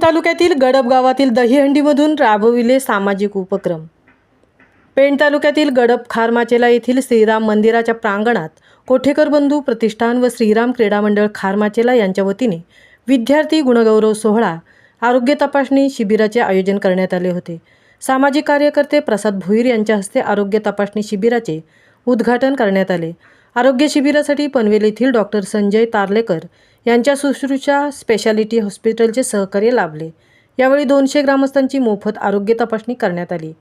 तालुक्यातील गडब गावातील दहीहंडीमधून राबविले सामाजिक उपक्रम। पेण तालुक्यातील गडब खारमाचेला येथील श्रीराम मंदिराच्या प्रांगणात कोठेकर बंधू प्रतिष्ठान व श्रीराम क्रीडा मंडळ खारमाचेला यांच्या वतीने विद्यार्थी गुणगौरव सोहळा आरोग्य तपासणी शिबिराचे आयोजन करण्यात आले होते। सामाजिक कार्यकर्ते प्रसाद भोईर यांच्या हस्ते आरोग्य तपासणी शिबिराचे उद्घाटन करण्यात आले। आरोग्य शिबिरासाठी पनवेल येथील डॉक्टर संजय तारलेकर यांच्या सुश्रुषा स्पेशालिटी हॉस्पिटलचे सहकार्य लाभले। यावेळी 200 ग्रामस्थांची मोफत आरोग्य तपासणी करण्यात आली।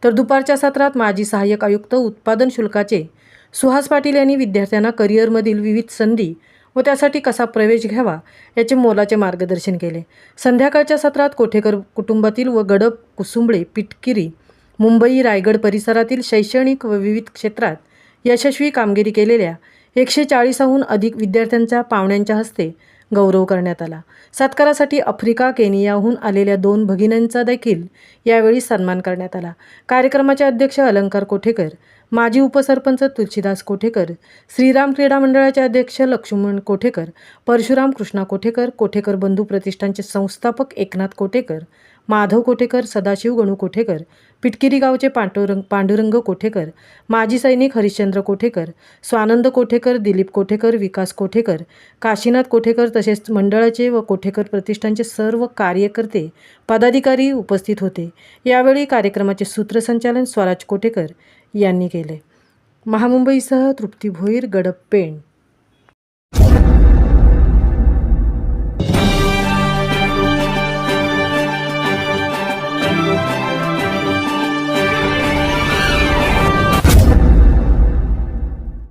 तर दुपारच्या सत्रात माजी सहाय्यक आयुक्त उत्पादन शुल्काचे सुहास पाटील यांनी विद्यार्थ्यांना करिअरमधील विविध संधी व त्यासाठी कसा प्रवेश घ्यावा याचे मोलाचे मार्गदर्शन केले। संध्याकाळच्या सत्रात कोठेकर कुटुंबातील व गडब कुसुंबळे पिटकिरी मुंबई रायगड परिसरातील शैक्षणिक व विविध क्षेत्रात यशस्वी कामगिरी केलेल्या 140हून अधिक विद्यार्थ्यांचा पाहुण्यांच्या हस्ते गौरव करण्यात आला। सत्कारासाठी आफ्रिका केनियाहून आलेल्या 2 भगिनींचा देखील यावेळी सन्मान करण्यात आला। कार्यक्रमाचे अध्यक्ष अलंकार कोठेकर, माजी उपसरपंच तुलसीदास कोठेकर, श्रीराम क्रीडा मंडळाचे अध्यक्ष लक्ष्मण कोठेकर, परशुराम कृष्णा कोठेकर, कोठेकर बंधू प्रतिष्ठानचे संस्थापक एकनाथ कोठेकर, माधव कोठेकर, सदाशिव गणू कोठेकर, पिटकिरी गावचे पांडुरंग कोठेकर, माजी सैनिक हरिश्चंद्र कोठेकर, स्वानंद कोठेकर, दिलीप कोठेकर, विकास कोठेकर, काशीनाथ कोठेकर तसेच मंडळाचे व कोठेकर प्रतिष्ठानचे सर्व कार्यकर्ते पदाधिकारी उपस्थित होते। यावेळी कार्यक्रमाचे सूत्रसंचालन स्वराज कोठेकर यांनी केले। महामुंबईसह तृप्ती भोईर, गडब, पेण।